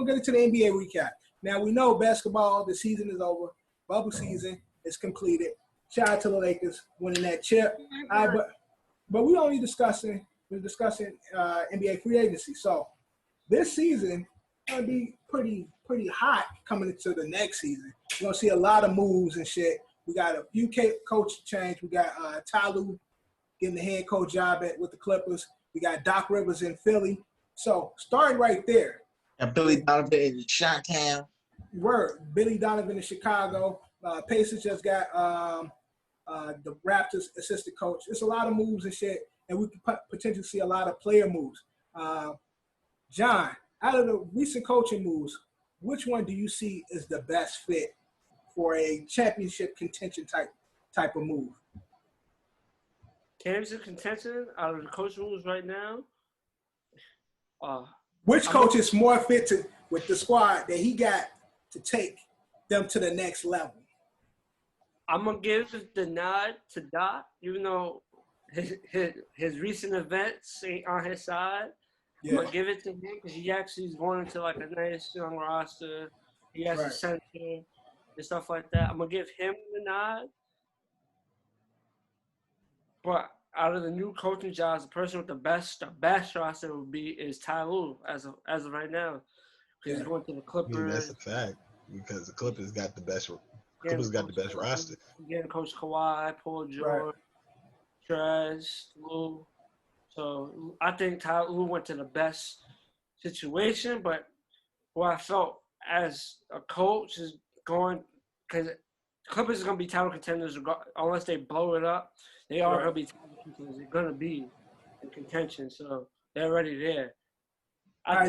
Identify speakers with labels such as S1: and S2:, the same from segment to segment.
S1: We'll get into the NBA recap. Now, we know basketball, the season is over. Bubble season is completed. Shout out to the Lakers winning that chip. But we're only discussing NBA free agency. So this season going to be pretty hot coming into the next season. You're going to see a lot of moves and shit. We got a few coach change. We got Ty Lue getting the head coach job with the Clippers. We got Doc Rivers in Philly. So starting right there.
S2: And Billy Donovan in Chi-Town.
S1: Billy Donovan in Chicago. Pacers just got the Raptors assistant coach. It's a lot of moves and shit, and we could potentially see a lot of player moves. John, out of the recent coaching moves, which one do you see is the best fit for a championship contention type of move?
S3: Championship contention out of the coach moves right now?
S1: Which coach is more fit with the squad that he got to take them to the next level?
S3: I'm going to give the nod to Doc, even though his recent events ain't on his side. Yeah. I'm going to give it to him because he actually is going into like a nice young roster. He has a center and stuff like that. I'm going to give him the nod. But out of the new coaching jobs, the person with the best roster is Ty Lue as of right now. Because he's going to the Clippers.
S4: I mean, that's a fact because the Clippers got the best. Clippers got the best roster.
S3: Again, Coach Kawhi, Paul George, Trez, Lue. So I think Ty Lue went to the best situation, but what I felt as a coach is going because Clippers is going to be title contenders unless they blow it up. They are going to be title contenders. They're going to be in contention, so they're already there. I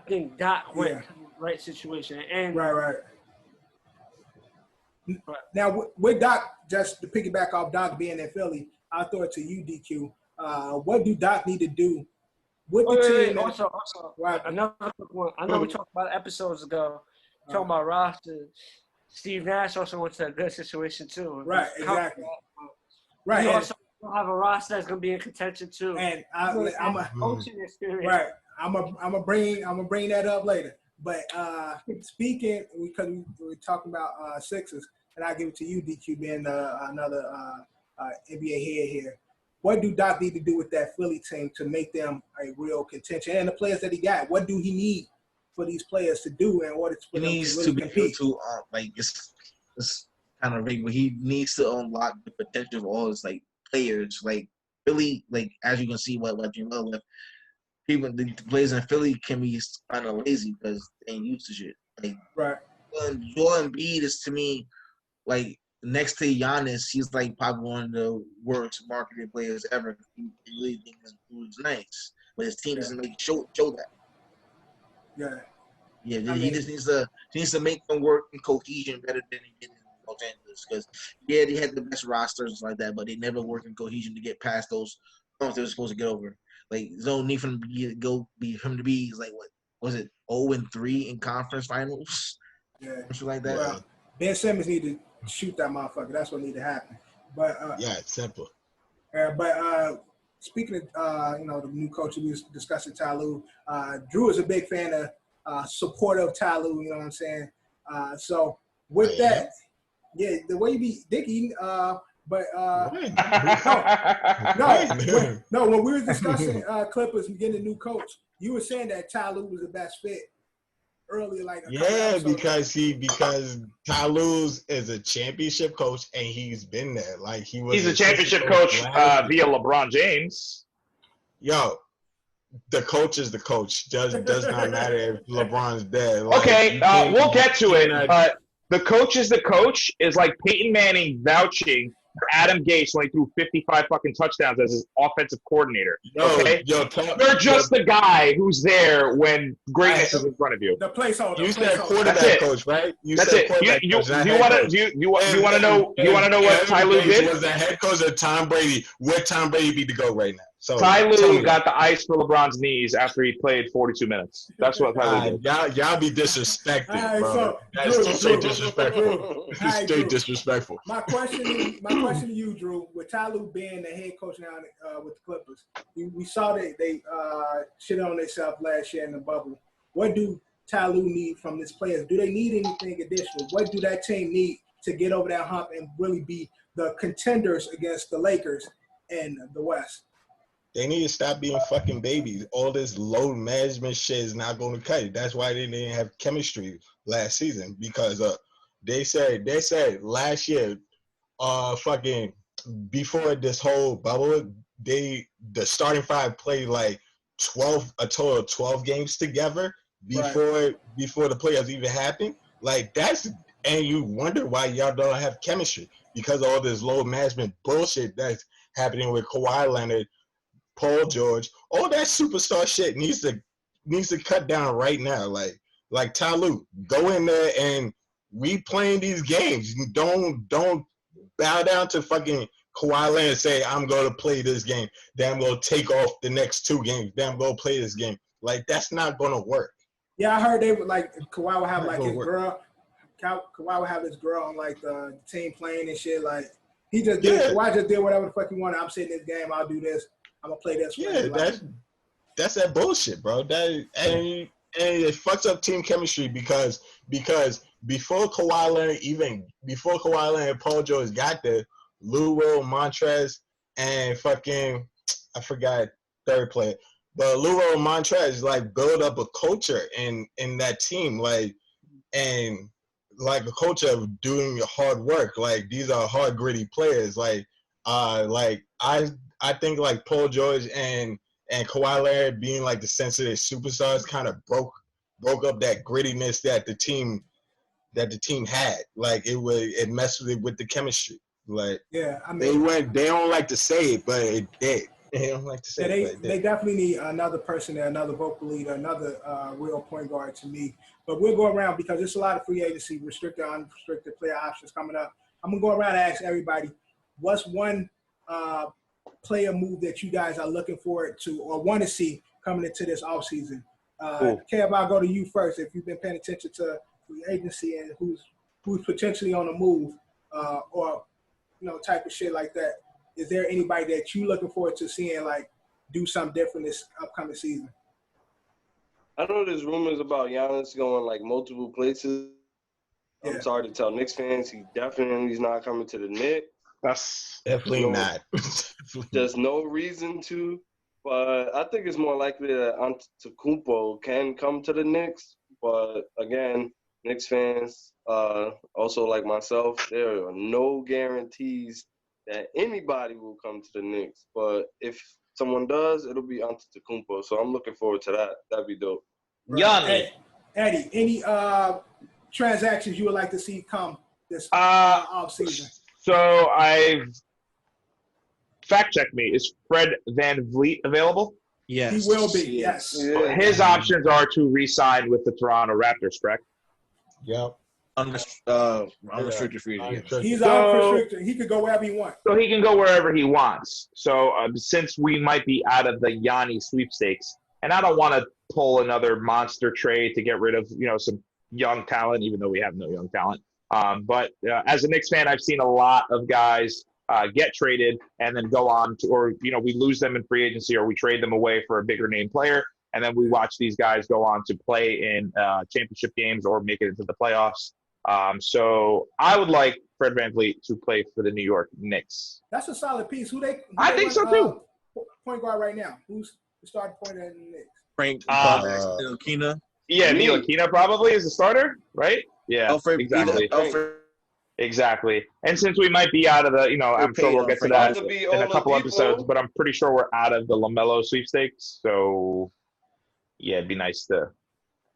S3: think Doc went to the right situation. And
S1: right. Now, with Doc, just to piggyback off Doc being in Philly, I'll throw it to you, DQ. What do Doc need to do with the team?
S3: Also, another quick one. I know we talked about episodes ago, talking about roster. Steve Nash also went to a good situation, too.
S1: Right, exactly. Right.
S3: He also have a roster that's going to be in contention, too.
S1: And I'm a
S3: coaching experience.
S1: Right. I'm a bring that up later. But speaking, because we were talking about Sixers, and I'll give it to you, DQ, being another NBA head here. What do Doc need to do with that Philly team to make them a real contention? And the players that he got, what do he need for these players to do in order for them to really compete?
S2: It's kind of vague, but he needs to unlock the potential of all his players. Philly, as you can see, what Jamal left. People, the players in Philly can be kind of lazy because they ain't used to shit. Joel Embiid is, to me, next to Giannis, he's probably one of the worst marketing players ever. He really thinks his dude's nice, but his team doesn't show that.
S1: Yeah.
S2: He just needs to make them work in cohesion better than he did in Los Angeles. Because they had the best rosters like that, but they never worked in cohesion to get past those humps they were supposed to get over. There's no need for him to be 0-3 in conference finals.
S1: Yeah,
S2: something like that.
S1: Well, Ben Simmons need to shoot that motherfucker. That's what need to happen. But
S4: it's simple.
S1: But speaking of the new coach we was discussing, Ty Lue, Drew is a big fan of supporter of Ty Lue. You know what I'm saying? So with that, the way you be dicky. But no. When we were discussing Clippers and getting a new coach, you were saying that Ty Lue was the best fit earlier.
S4: Because Ty Lue is a championship coach and he's been there. He's
S5: a championship coach via LeBron James.
S4: Yo, the coach is the coach. Does not matter if LeBron's dead.
S5: Okay, we'll get to it. But the coach is the coach is like Peyton Manning vouching for Adam Gase when he threw 55 fucking touchdowns as his offensive coordinator. Okay? You're just the guy who's there when greatness is in front of you.
S1: The placeholder.
S4: You said quarterback coach, right?
S5: That's it. You want to know what Ty Lue did?
S4: Was the head coach of Tom Brady? Would Tom Brady be the GOAT right now? So
S5: Ty Lue got the ice for LeBron's knees after he played 42 minutes. That's what Ty Lue did.
S4: Y'all be disrespected, bro. That's straight disrespectful. Straight disrespectful.
S1: My question to you, Drew, with Ty Lue being the head coach now with the Clippers, we saw that they shit on themselves last year in the bubble. what do Ty Lue need from his players? Do they need anything additional? What do that team need to get over that hump and really be the contenders against the Lakers and the West?
S4: They need to stop being fucking babies. All this load management shit is not going to cut it. That's why they didn't have chemistry last season, because they said last year, fucking before this whole bubble, the starting five played like a total of 12 games together before the playoffs even happened. Like and you wonder why y'all don't have chemistry, because of all this load management bullshit that's happening with Kawhi Leonard, Paul George. All that superstar shit needs to cut down right now. Like Ty Lue, go in there and replaying these games. Don't bow down to fucking Kawhi Leonard and say, I'm going to play this game. Then I'm going to take off the next 2 games. Then I'm going to play this game. Like, that's not going to work.
S1: Yeah, I heard they would Kawhi would have his girl. Kawhi would have his girl on the team playing and shit. Like, he just did. Kawhi just did whatever the fuck he wanted. I'm sitting in this game. I'll do this. I'm gonna play this.
S4: Yeah, that's that bullshit, bro. And it fucks up team chemistry because before Kawhi Leonard and Paul George got there, Lou Will, Montrez, and fucking I forgot third player, but Lou Will, Montrez build up a culture in that team, and a culture of doing hard work. Like, these are hard, gritty players. I think Paul George and Kawhi Leonard being the sensitive superstars kind of broke up that grittiness that the team had. It messed with the chemistry.
S1: Yeah, I mean,
S4: they don't like to say it, but it did. They don't like to say it.
S1: They definitely need another person there, another vocal leader, another real point guard to me. But we'll go around because there's a lot of free agency, restricted, unrestricted player options coming up. I'm gonna go around and ask everybody, what's one player move that you guys are looking forward to or want to see coming into this offseason? Kev, I'll go to you first. If you've been paying attention to free agency and who's potentially on the move, or type of shit like that, is there anybody that you looking forward to seeing do something different this upcoming season?
S6: I know there's rumors about Giannis going multiple places. Yeah. I'm sorry to tell Knicks fans, he definitely is not coming to the Knicks.
S4: That's definitely not.
S6: There's no reason to, but I think it's more likely that Antetokounmpo can come to the Knicks. But again, Knicks fans, also like myself, there are no guarantees that anybody will come to the Knicks. But if someone does, it'll be Antetokounmpo. So I'm looking forward to that. That'd be dope.
S3: Yanni.
S1: Eddie, any transactions you would like to see come this offseason?
S5: So fact-check me. Is Fred VanVleet available?
S2: Yes.
S1: He will be, yes.
S6: Yeah.
S5: His options are to re-sign with the Toronto Raptors, correct?
S4: Yep.
S2: Unrestricted free agent.
S1: He's unrestricted. He could go wherever he wants.
S5: So he can go wherever he wants. So since we might be out of the Yanni sweepstakes, and I don't want to pull another monster trade to get rid of some young talent, even though we have no young talent. But as a Knicks fan, I've seen a lot of guys get traded and then go on to, or we lose them in free agency, or we trade them away for a bigger name player, and then we watch these guys go on to play in championship games or make it into the playoffs. So I would like Fred VanVleet to play for the New York Knicks.
S1: That's a solid piece.
S5: I think so too.
S1: Point guard right now. Who's the starting point at the Knicks?
S2: Frank Ntilikina.
S5: Yeah, Ntilikina probably is the starter, right? Yeah,
S2: Alfred,
S5: exactly. Exactly. And since we might be out of the, I'm sure we'll get to that in a couple episodes, but I'm pretty sure we're out of the LaMelo sweepstakes. So, yeah, it'd be nice to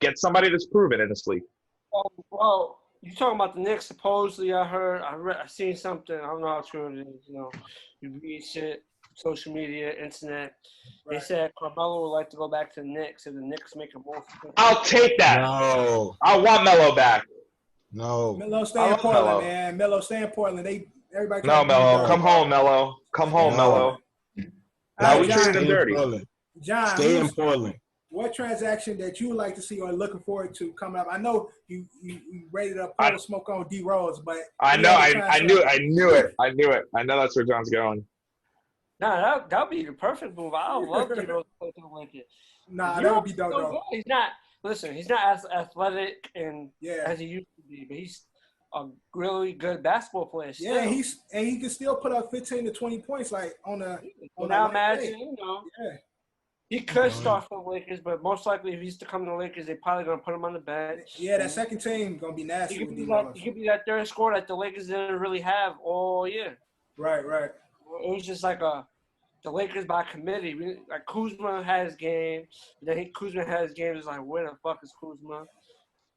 S5: get somebody that's proven in this league.
S3: Well, you're talking about the Knicks. Supposedly, I seen something. I don't know how true it is. You read shit, social media, internet. They said Carmelo would like to go back to the Knicks if the Knicks make a move.
S5: I'll take that.
S4: No.
S5: I want Melo back.
S4: No.
S1: Melo stay in Portland, man. Melo stay in Portland. Everybody.
S5: No, Melo. Come home, Melo. Come home, Melo. Now we treated him dirty.
S1: John,
S4: stay in Portland.
S1: What transaction that you would like to see or looking forward to coming up? I know you rated up Polo Smoke on D Rose, but
S5: I know. I knew it. I know that's where John's going.
S3: Nah, that'd be the perfect move. I would love to go to the Lakers.
S1: Nah, that would be dope.
S3: He's not listen, he's not as athletic and
S1: Yeah.
S3: as he used to be, but he's a really good basketball player. Still.
S1: Yeah, he can still put up 15 to 20 points like on a
S3: now
S1: light day.
S3: imagine, you know,
S1: Yeah.
S3: he could start for the Lakers, but most likely if he's to come to the Lakers, they're probably gonna put him on the bench.
S1: Yeah, that second team gonna be nasty.
S3: He could be that third scorer that the Lakers didn't really have all year.
S1: Right.
S3: It was just like the Lakers by committee. Like Kuzma has games, then Kuzma has games. It's like, where the fuck is Kuzma?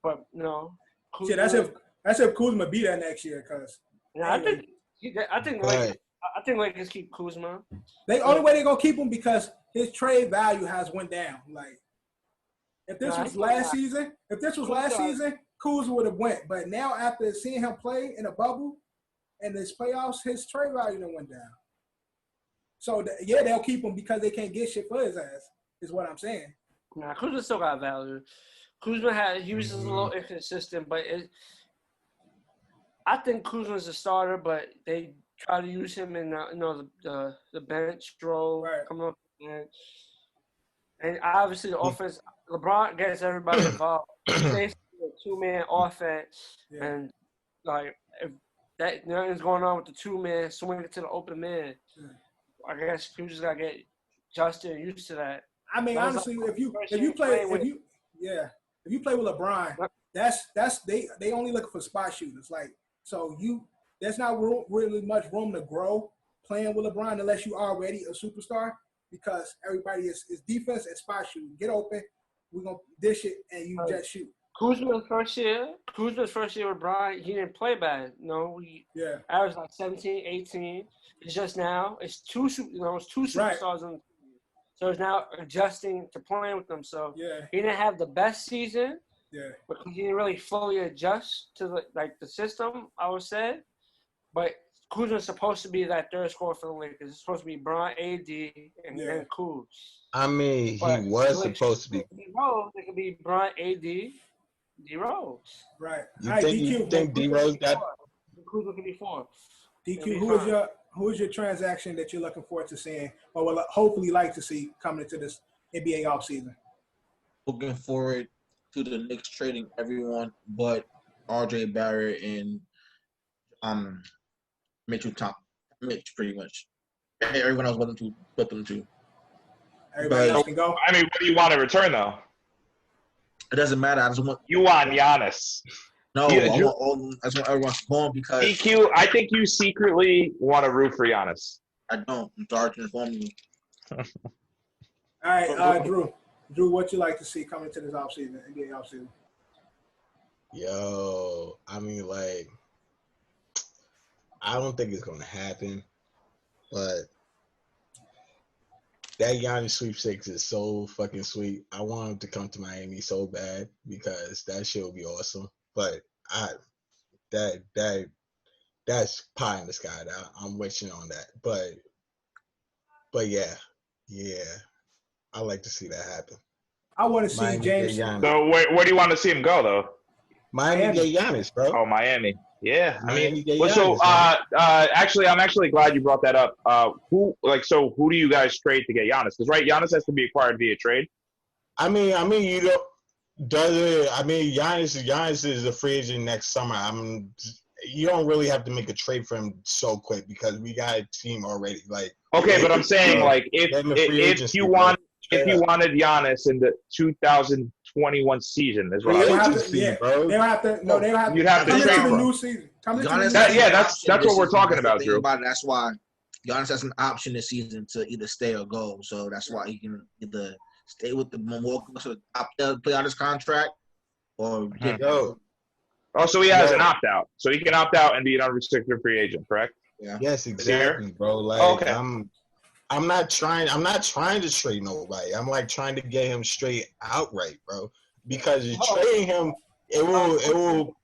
S3: But no,
S1: Kuzma, yeah, that's if Kuzma be there next year, cause.
S3: Yeah, I think Lakers keep Kuzma.
S1: Only way they gonna keep him because his trade value has went down. Like, if this was last season, Kuzma would have went. But now after seeing him play in a bubble and this playoffs, his trade value done went down. So they'll keep him because they can't get shit for his ass. Is what I'm saying.
S3: Nah, Kuzma still got value. Kuzma he was just a little inconsistent, but I think Kuzma's a starter, but they try to use him in the bench role,
S1: right.
S3: Coming up the bench. And obviously the offense, LeBron gets everybody involved. It's basically a two-man offense, and like if that nothing's going on with the two-man, swing it to the open man. Yeah. I guess you just gotta get Justin used to that.
S1: I mean, honestly, if you play with LeBron, that's they only looking for spot shooters. Like, so there's not really much room to grow playing with LeBron unless you are already a superstar, because everybody is defense and spot shooting. Get open, we're gonna dish it, and you just shoot.
S3: Kuzma's first year with Brian, he didn't play bad. No, averaged like 17, 18. It's just now it's two superstars on the team. So it's now adjusting to playing with them. So he didn't have the best season. Yeah. Because he didn't really fully adjust to the system, I would say. But Kuzma's supposed to be that third scorer for the Lakers. It's supposed to be Brian, AD, and Kuz.
S4: I mean, he was supposed to be.
S3: It could be Brian, AD, D-Rose.
S1: Right.
S4: You think D-Rose got –
S3: Kuzma could be 4.
S1: DQ, who is your transaction that you're looking forward to seeing, or will hopefully like to see coming into this NBA offseason?
S2: Looking forward to the Knicks trading everyone but RJ Barrett and Mitch, pretty much. Everyone else but them two.
S1: Everybody else can go.
S5: I mean, what do you want in return, though?
S2: It doesn't matter. I just want
S5: Giannis.
S2: No, I just want everyone to go because
S5: DQ. I think you secretly want to root for Giannis.
S2: I don't. I'm sorry to inform you.
S1: All right, Drew. Drew, what you like to see coming to this offseason, NBA offseason?
S4: Yo, I mean, like, I don't think it's going to happen, but that Giannis sweepstakes is so fucking sweet. I want him to come to Miami so bad because that shit would be awesome. But that's pie in the sky. I'm wishing on that. But yeah, I like to see that happen.
S1: I want to see James.
S5: So where do you want to see him go, though?
S4: Miami get Giannis, bro.
S5: Oh, Miami. Yeah,
S4: Miami get
S5: Giannis, actually, I'm actually glad you brought that up. Who do you guys trade to get Giannis? Because Giannis has to be acquired via trade.
S4: I mean, you don't. Giannis is a free agent next summer. You don't really have to make a trade for him so quick because we got a team already. Like,
S5: okay, but I'm saying if you wanted Giannis in the 2021 season as well,
S1: they don't have to.
S5: You'd have to
S1: come
S5: trade
S1: into the
S5: for
S1: new season.
S5: That's what we're talking about, Drew.
S2: That's why Giannis has an option this season to either stay or go. So that's why he can either stay with the Milwaukee, play out his contract, or
S4: go.
S5: Oh, so he has an opt-out. So he can opt out and be an unrestricted free agent, correct?
S2: Yeah.
S4: Yes, exactly, bro. Like,
S5: okay.
S4: I'm not trying to trade nobody. I'm like trying to get him straight outright, bro. Because trading him, it will.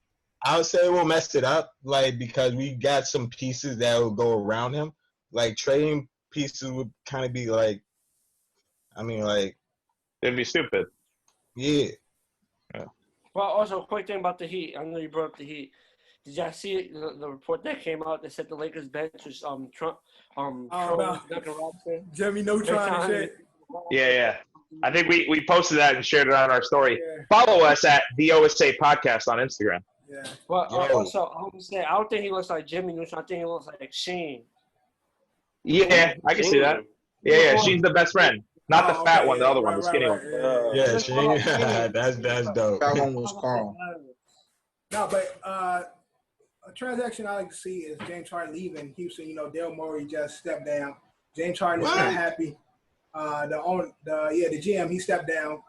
S4: I would say it will mess it up, like, because we got some pieces that will go around him. Like, trading pieces would kind of be like,
S5: it'd be stupid.
S4: Yeah.
S3: Well, also, quick thing about the Heat. I know you brought up the Heat. Did y'all see the report that came out that said the Lakers bench was Trump,
S1: Jimmy Neutron and shit.
S5: Yeah. I think we posted that and shared it on our story.
S1: Yeah.
S5: Follow us at the OSA Podcast on Instagram.
S1: Yeah.
S3: But
S4: Yo.
S3: also, I would say I don't think he looks like Jimmy Neutron. I think he looks like Sheen.
S5: Yeah, I can see that. Yeah, she's the best friend. Not the fat one, the other one, the skinny one.
S4: Yeah, that's dope.
S2: That one was Carl.
S1: No, but a transaction I like to see is James Harden leaving Houston. You know, Daryl Morey just stepped down. James Harden is not happy. The GM, he stepped down.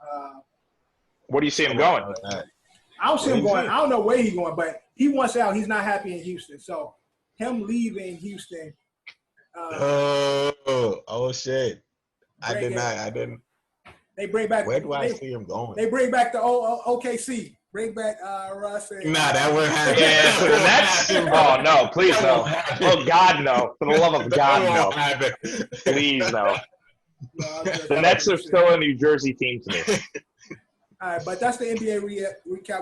S5: Where do you see him going?
S1: I don't see him going. I don't know where he's going, but he wants out. He's not happy in Houston. So him leaving Houston.
S4: Oh shit! I didn't.
S1: They bring back.
S4: Where do I see him going?
S1: They bring back the OKC. Bring back Russ. And,
S4: nah, that wouldn't happen.
S5: Yeah, so the Nets. Oh no, please no. Oh God, no. For the love of God, no. Please no. The Nets are still a New Jersey team to me.
S1: All right, but that's the NBA recap.